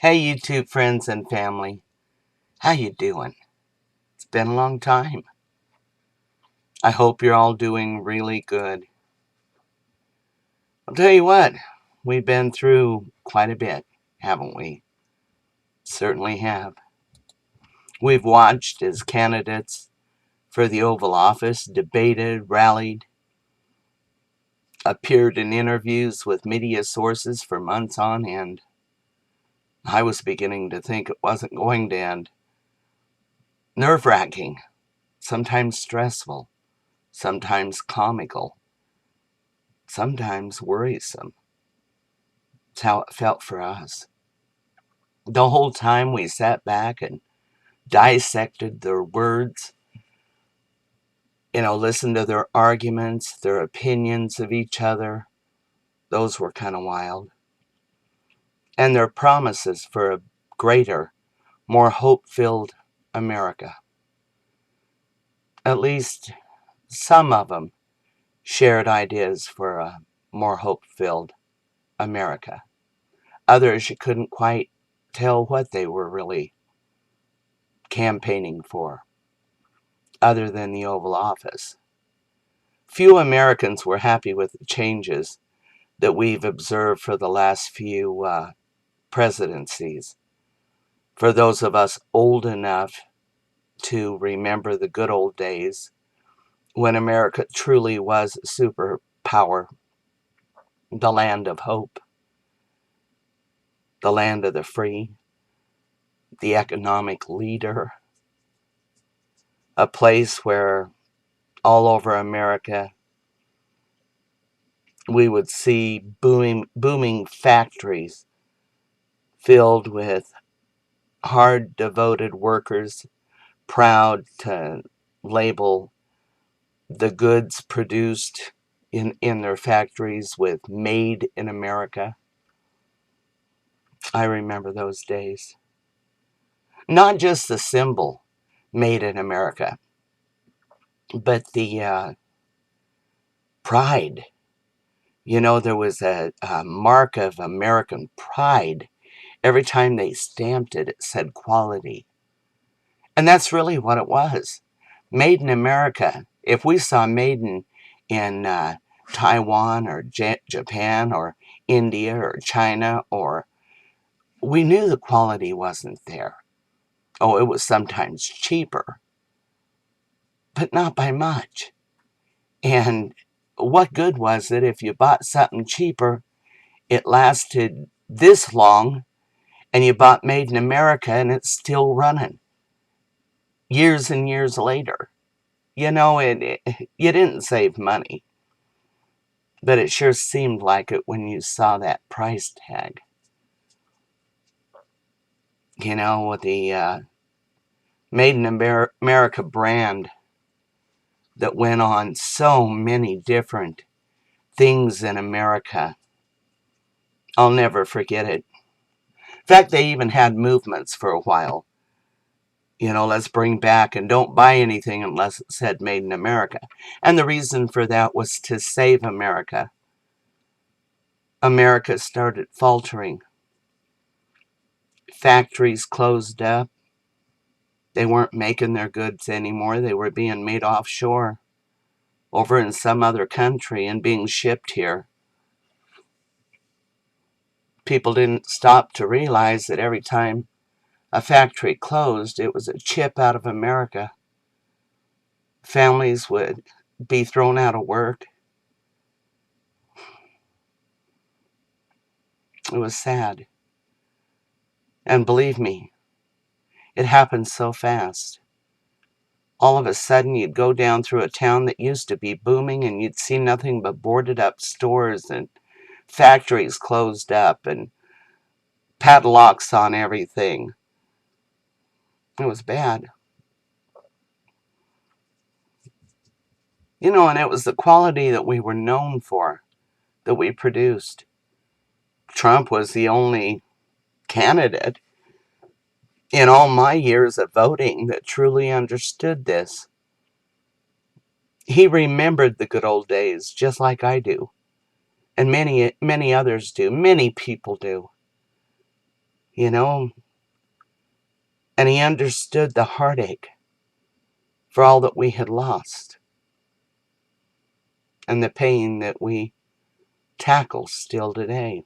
Hey YouTube friends and family, how you doing? It's been a long time. I hope you're all doing really good. I'll tell you what, we've been through quite a bit, haven't we? Certainly have. We've watched as candidates for the Oval Office debated, rallied, appeared in interviews with media sources for months on end. I was beginning to think it wasn't going to end. Nerve-wracking, sometimes stressful, sometimes comical, sometimes worrisome. It's how it felt for us. The whole time we sat back and dissected their words, listened to their arguments, their opinions of each other. Those were kind of wild. And their promises for a greater, more hope-filled America. At least some of them shared ideas for a more hope-filled America. Others, you couldn't quite tell what they were really campaigning for, other than the Oval Office. Few Americans were happy with the changes that we've observed for the last few presidencies. For those of us old enough to remember the good old days when America truly was a superpower, the land of hope, the land of the free, the economic leader, a place where all over America we would see booming factories filled with hard, devoted workers, proud to label the goods produced in their factories with "Made in America." I remember those days. Not just the symbol, "Made in America," but the pride. There was a mark of American pride. Every time they stamped it, it said quality. And that's really what it was. Made in America. If we saw made in Taiwan or Japan or India or China, or we knew the quality wasn't there. Oh, it was sometimes cheaper, but not by much. And what good was it if you bought something cheaper, it lasted this long, and you bought made in America and it's still running years and years later? You didn't save money, but it sure seemed like it when you saw that price tag. With the Made in America brand that went on so many different things in America. I'll never forget it. In fact, they even had movements for a while. Let's bring back and don't buy anything unless it said Made in America. And the reason for that was to save America. America started faltering. Factories closed up. They weren't making their goods anymore. They were being made offshore, over in some other country, and being shipped here. People didn't stop to realize that every time a factory closed, it was a chip out of America. Families would be thrown out of work. It was sad. And believe me, it happened so fast. All of a sudden, you'd go down through a town that used to be booming, and you'd see nothing but boarded up stores and factories closed up and padlocks on everything. It was bad. And it was the quality that we were known for, that we produced. Trump was the only candidate in all my years of voting that truly understood this. He remembered the good old days, just like I do. And many others do. Many people do. you know, and he understood the heartache for all that we had lost and the pain that we tackle still today.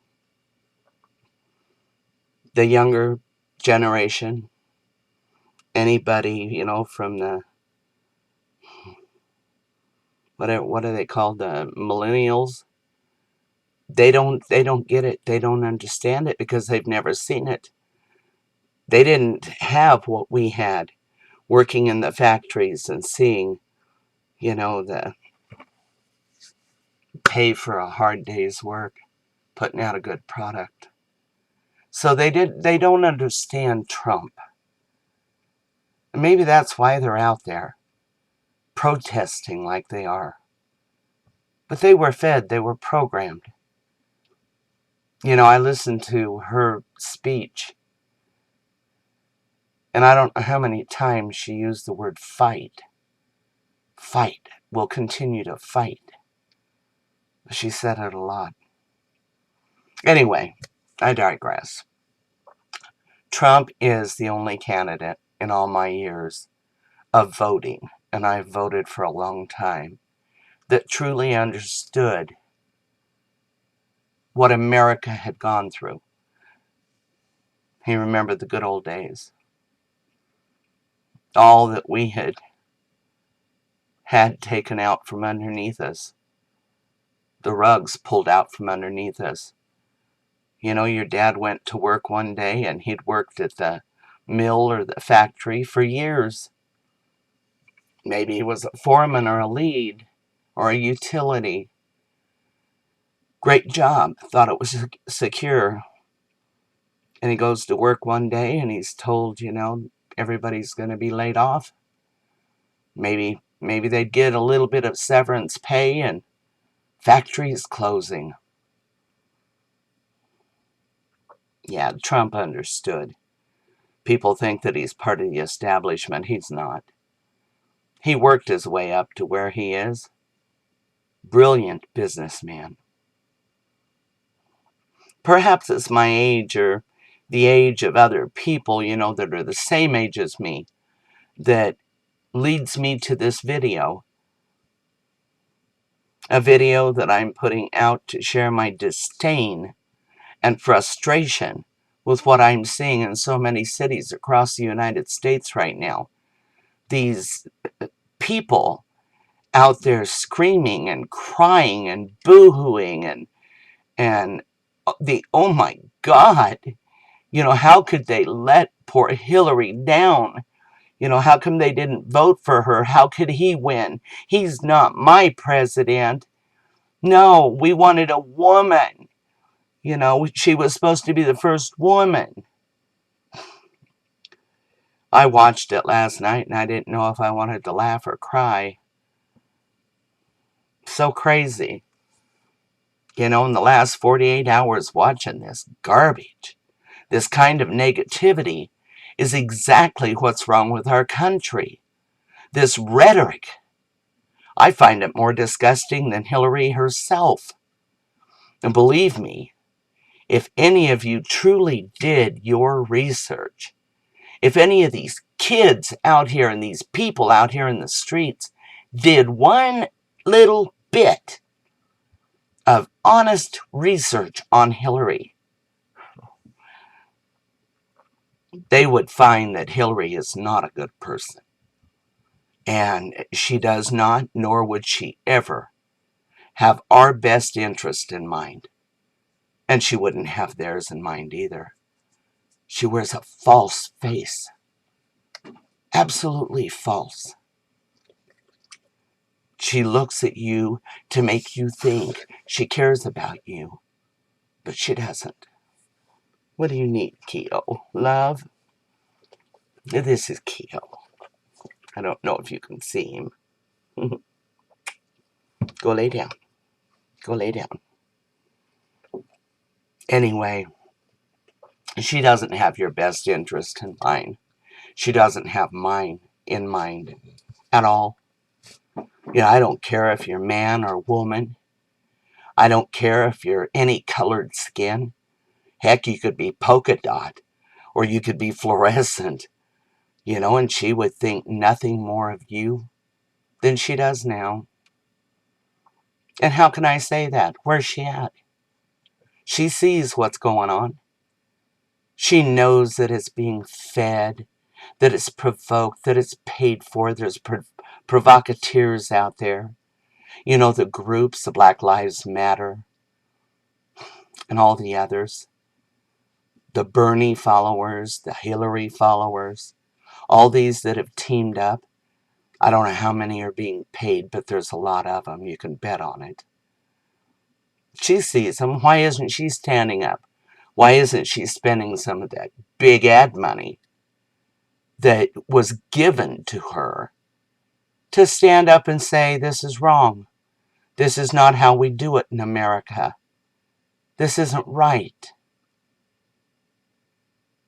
The younger generation, anybody, from the, what are they called, the millennials, they don't get it. They don't understand it because they've never seen it. They didn't have what we had, working in the factories and seeing, the pay for a hard day's work, putting out a good product. So they don't understand Trump. And maybe that's why they're out there protesting like they are. But they were fed, they were programmed. I listened to her speech, and I don't know how many times she used the word fight. Fight. We'll continue to fight. She said it a lot. Anyway, I digress. Trump is the only candidate in all my years of voting, and I've voted for a long time, that truly understood what America had gone through. He remembered the good old days. All that we had taken out from underneath us. The rugs pulled out from underneath us. Your dad went to work one day and he'd worked at the mill or the factory for years. Maybe he was a foreman or a lead or a utility. Great job. Thought it was secure. And he goes to work one day and he's told, everybody's going to be laid off. Maybe they'd get a little bit of severance pay and factories closing. Yeah, Trump understood. People think that he's part of the establishment. He's not. He worked his way up to where he is. Brilliant businessman. Perhaps it's my age or the age of other people, that are the same age as me, that leads me to this video. A video that I'm putting out to share my disdain and frustration with what I'm seeing in so many cities across the United States right now. These people out there screaming and crying and boo-hooing and the, oh my God, how could they let poor Hillary down? How come they didn't vote for her? How could he win? He's not my president. No, we wanted a woman. She was supposed to be the first woman. I watched it last night and I didn't know if I wanted to laugh or cry. So crazy. In the last 48 hours watching this garbage, this kind of negativity is exactly what's wrong with our country. This rhetoric, I find it more disgusting than Hillary herself. And believe me, if any of you truly did your research, if any of these kids out here and these people out here in the streets did one little bit of honest research on Hillary, they would find that Hillary is not a good person. And she does not, nor would she ever, have our best interest in mind. And she wouldn't have theirs in mind either. She wears a false face. Absolutely false. She looks at you to make you think she cares about you, but she doesn't. What do you need, Keo? Love? This is Keo. I don't know if you can see him. Go lay down. Go lay down. Anyway, she doesn't have your best interest in mind. She doesn't have mine in mind at all. I don't care if you're man or woman. I don't care if you're any colored skin. Heck, you could be polka dot. Or you could be fluorescent, and she would think nothing more of you than she does now. And how can I say that? Where's she at? She sees what's going on. She knows that it's being fed, that it's provoked, that it's paid for. There's provocateurs out there. The groups, the Black Lives Matter, and all the others. The Bernie followers, the Hillary followers, all these that have teamed up. I don't know how many are being paid, but there's a lot of them. You can bet on it. She sees them. Why isn't she standing up? Why isn't she spending some of that big ad money that was given to her to stand up and say, this is wrong. This is not how we do it in America. This isn't right.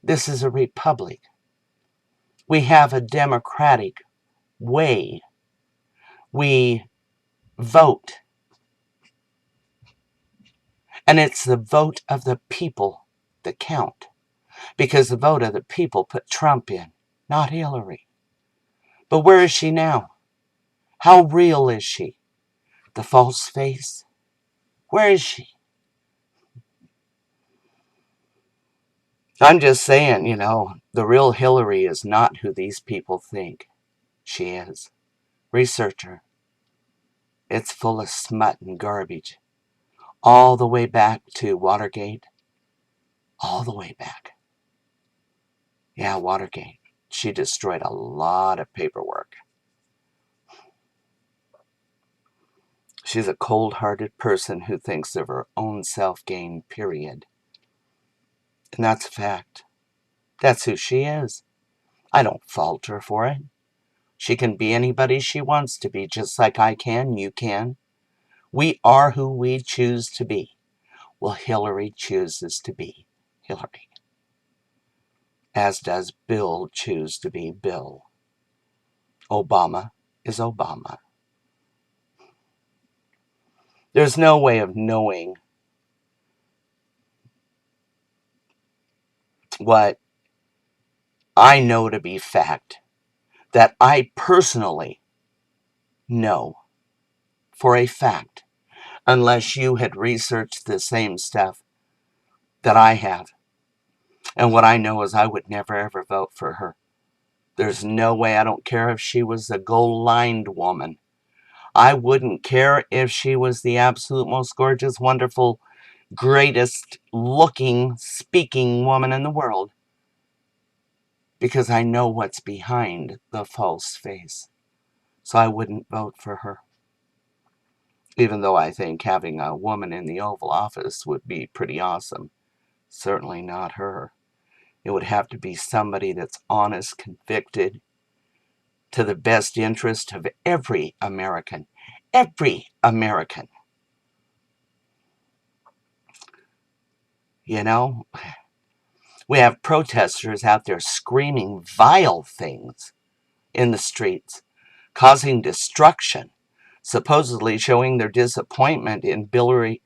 This is a republic. We have a democratic way. We vote. And it's the vote of the people that count. Because the vote of the people put Trump in, not Hillary. But where is she now? How real is she? The false face? Where is she? I'm just saying, the real Hillary is not who these people think she is. Research her. It's full of smut and garbage. All the way back to Watergate. All the way back. Yeah, Watergate. She destroyed a lot of paperwork. She's a cold-hearted person who thinks of her own self-gain, period. And that's a fact. That's who she is. I don't fault her for it. She can be anybody she wants to be, just like I can, you can. We are who we choose to be. Well, Hillary chooses to be Hillary. As does Bill choose to be Bill. Obama is Obama. There's no way of knowing what I know to be fact, that I personally know for a fact, unless you had researched the same stuff that I have. And what I know is I would never ever vote for her. There's no way. I don't care if she was a gold-lined woman. I wouldn't care if she was the absolute most gorgeous, wonderful, greatest looking, speaking woman in the world. Because I know what's behind the false face. So I wouldn't vote for her. Even though I think having a woman in the Oval Office would be pretty awesome. Certainly not her. It would have to be somebody that's honest, convicted, to the best interest of every American. Every American. You know, we have protesters out there screaming vile things in the streets, causing destruction, supposedly showing their disappointment in Hillary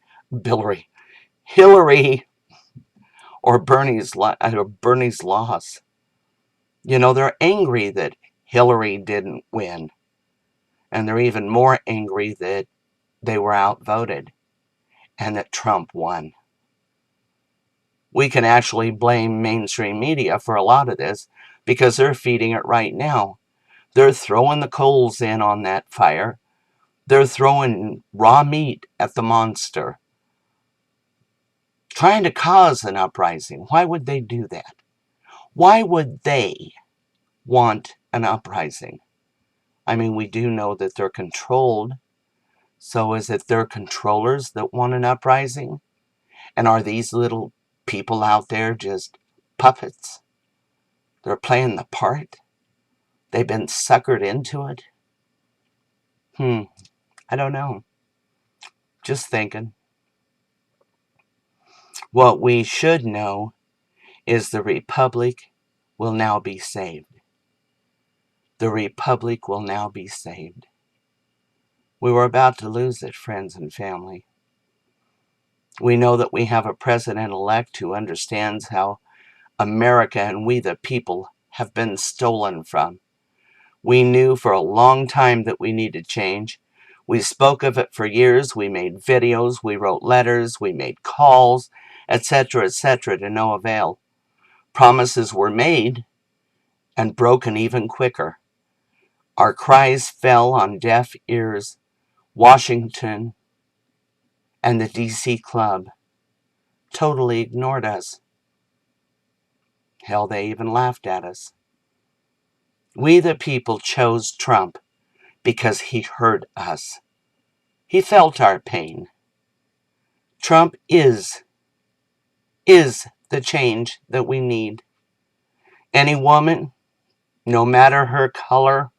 or Bernie's loss. They're angry that Hillary didn't win, and they're even more angry that they were outvoted and that Trump won. We can actually blame mainstream media for a lot of this because they're feeding it right now. They're throwing the coals in on that fire. They're throwing raw meat at the monster, trying to cause an uprising. Why would they do that? Why would they want an uprising? I mean, we do know that they're controlled. So is it their controllers that want an uprising? And are these little people out there just puppets? They're playing the part? They've been suckered into it? I don't know. Just thinking. What we should know is the Republic will now be saved. The Republic will now be saved. We were about to lose it, friends and family. We know that we have a president-elect who understands how America and we the people have been stolen from. We knew for a long time that we needed change. We spoke of it for years. We made videos, we wrote letters, we made calls, etc., to no avail. Promises were made and broken even quicker. Our cries fell on deaf ears. Washington and the DC Club totally ignored us. Hell, they even laughed at us. We the people chose Trump because he heard us. He felt our pain. Trump is the change that we need. Any woman, no matter her color,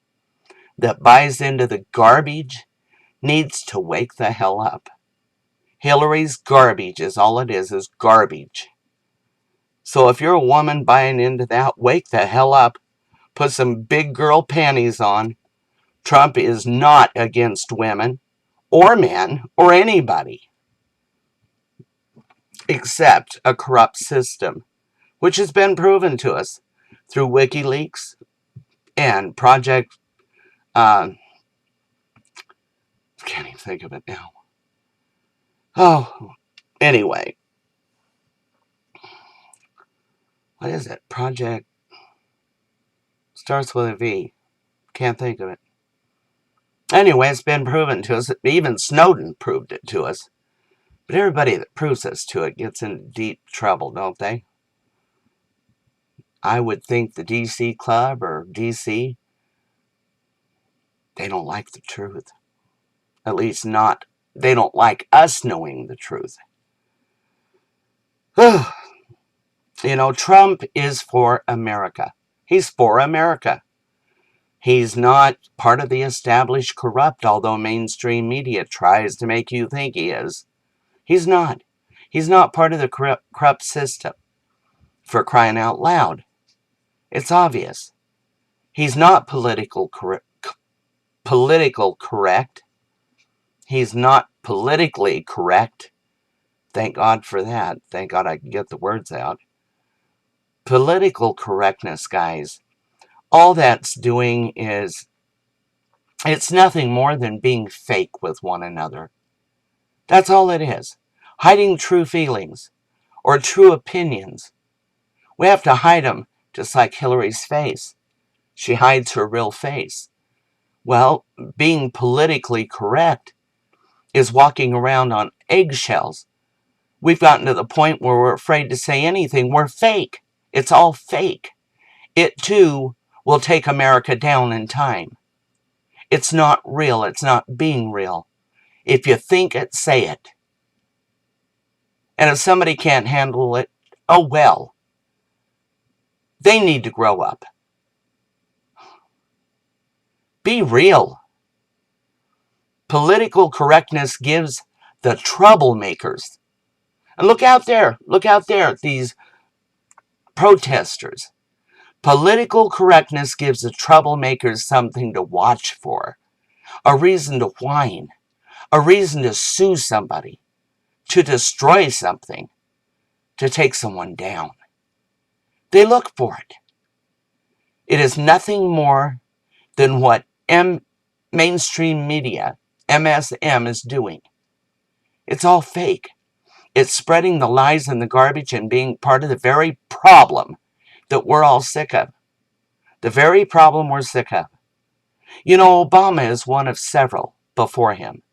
that buys into the garbage needs to wake the hell up. Hillary's garbage is all it is garbage. So if you're a woman buying into that, wake the hell up. Put some big girl panties on. Trump is not against women or men or anybody except a corrupt system, which has been proven to us through WikiLeaks and Project, can't even think of it now. Oh, anyway, what is it? Project starts with a V. Can't think of it. Anyway, it's been proven to us. Even Snowden proved it to us. But everybody that proves this to it gets into deep trouble, don't they? I would think the DC Club or DC, they don't like the truth. At least not, they don't like us knowing the truth. You know, Trump is for America. He's for America. He's not part of the established corrupt, although mainstream media tries to make you think he is. He's not. He's not part of the corrupt system, for crying out loud. It's obvious. He's not political correct. He's not politically correct. Thank God for that. Thank God I can get the words out. Political correctness, guys, all that's doing is, it's nothing more than being fake with one another. That's all it is. Hiding true feelings or true opinions. We have to hide them, just like Hillary's face. She hides her real face. Well, being politically correct is walking around on eggshells. We've gotten to the point where we're afraid to say anything. We're fake. It's all fake. It, too, will take America down in time. It's not real. It's not being real. If you think it, say it. And if somebody can't handle it, oh well. They need to grow up. Be real. Political correctness gives the troublemakers. And look out there at these protesters. Political correctness gives the troublemakers something to watch for, a reason to whine, a reason to sue somebody, to destroy something, to take someone down. They look for it. It is nothing more than what mainstream media, MSM, is doing. It's all fake. It's spreading the lies and the garbage and being part of the very problem that we're all sick of. The very problem we're sick of. You know, Obama is one of several before him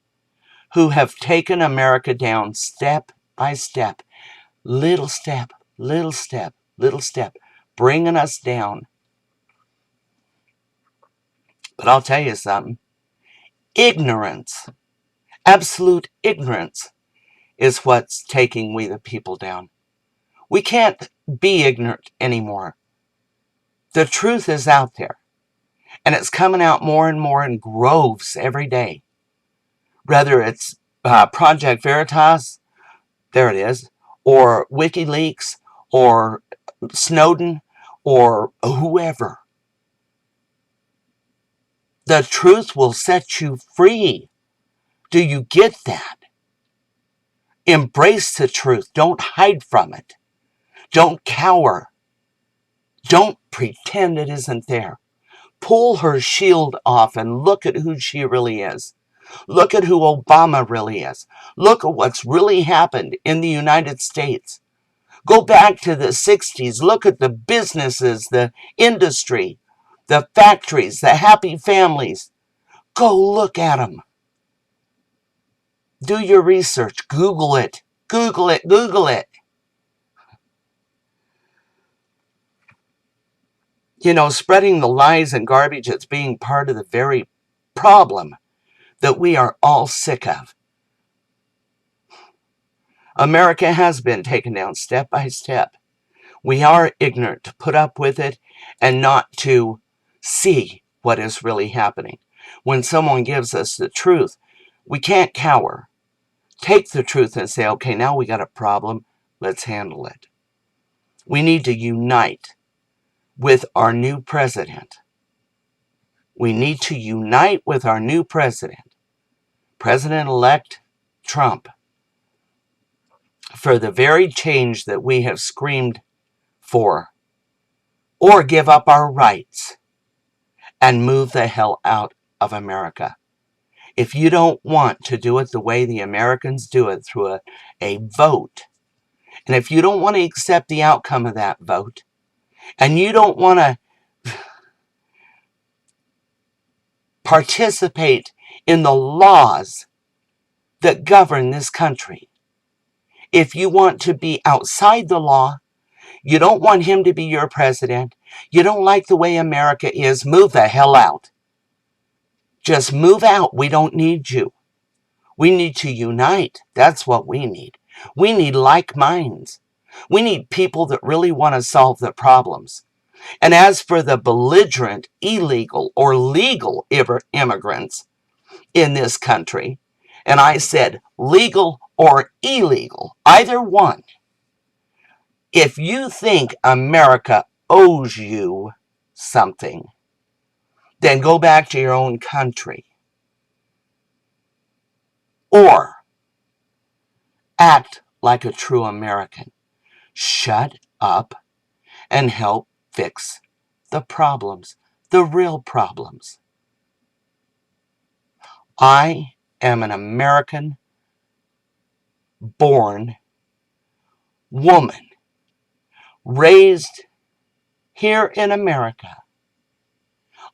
who have taken America down step by step, little step, little step, little step, bringing us down. But I'll tell you something. Ignorance, absolute ignorance, is what's taking we the people down. We can't be ignorant anymore. The truth is out there, and it's coming out more and more in groves every day. Whether it's Project Veritas, there it is, or WikiLeaks, or Snowden, or whoever. The truth will set you free. Do you get that? Embrace the truth. Don't hide from it. Don't cower. Don't pretend it isn't there. Pull her shield off and look at who she really is. Look at who Obama really is. Look at what's really happened in the United States. Go back to the 60s. Look at the businesses, the industry, the factories, the happy families. Go look at them. Do your research. Google it. Google it. Google it. You know, spreading the lies and garbage that's being part of the very problem that we are all sick of. America has been taken down step by step. We are ignorant to put up with it and not to see what is really happening. When someone gives us the truth, we can't cower. Take the truth and say, okay, now we got a problem. Let's handle it. We need to unite with our new president. We need to unite with our new president, President-elect Trump, for the very change that we have screamed for, or give up our rights and move the hell out of America. If you don't want to do it the way the Americans do it, through a vote, and if you don't want to accept the outcome of that vote, and you don't want to participate in the laws that govern this country, if you want to be outside the law, you don't want him to be your president, you don't like the way America is, move the hell out. Just move out. We don't need you. We need to unite. That's what we need. We need like minds. We need people that really want to solve the problems. And as for the belligerent, illegal, or legal immigrants in this country, and I said legal or illegal, either one, if you think America owes you something, then go back to your own country. Or act like a true American. Shut up and help fix the problems, the real problems. I am an American born woman, raised here in America.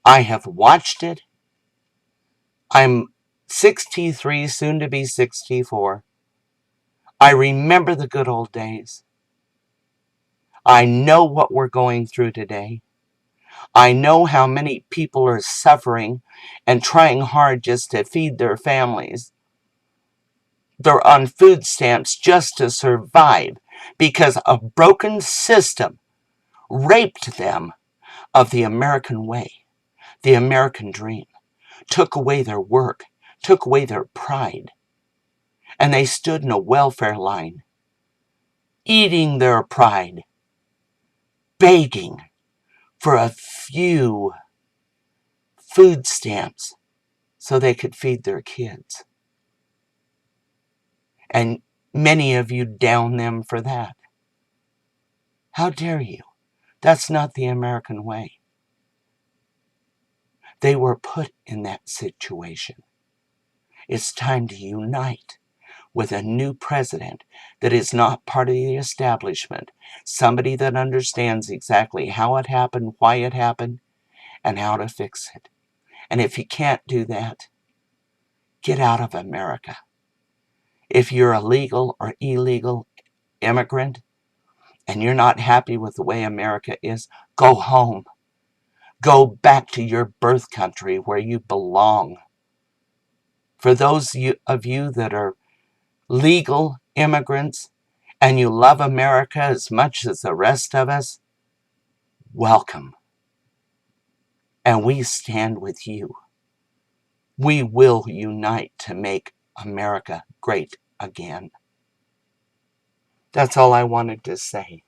I have watched it. I'm 63, soon to be 64. I remember the good old days. I know what we're going through today. I know how many people are suffering and trying hard just to feed their families. They're on food stamps just to survive because a broken system raped them of the American way, the American dream, took away their work, took away their pride, and they stood in a welfare line, eating their pride, begging for a few food stamps so they could feed their kids. And many of you down them for that. How dare you? That's not the American way. They were put in that situation. It's time to unite with a new president that is not part of the establishment, somebody that understands exactly how it happened, why it happened, and how to fix it. And if you can't do that, get out of America. If you're a legal or illegal immigrant and you're not happy with the way America is, go home. Go back to your birth country where you belong. For those of you that are legal immigrants and you love America as much as the rest of us, welcome. And we stand with you. We will unite to make America great again. That's all I wanted to say.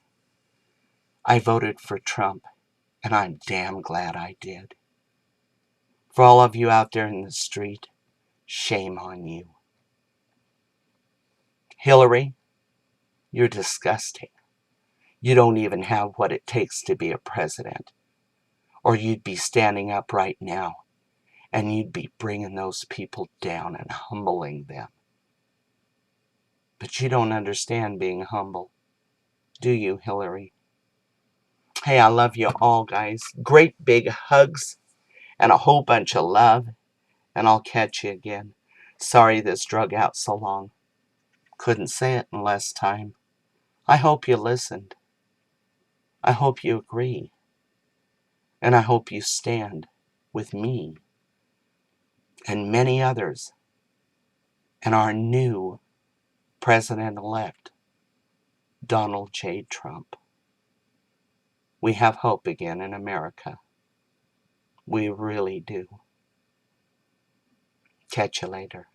I voted for Trump, and I'm damn glad I did. For all of you out there in the street, shame on you. Hillary, you're disgusting. You don't even have what it takes to be a president, or you'd be standing up right now and you'd be bringing those people down and humbling them. But you don't understand being humble, do you, Hillary? Hey, I love you all, guys. Great big hugs and a whole bunch of love, and I'll catch you again. Sorry this drug out so long. Couldn't say it in less time. I hope you listened. I hope you agree. And I hope you stand with me and many others and our new President-elect, Donald J. Trump. We have hope again in America. We really do. Catch you later.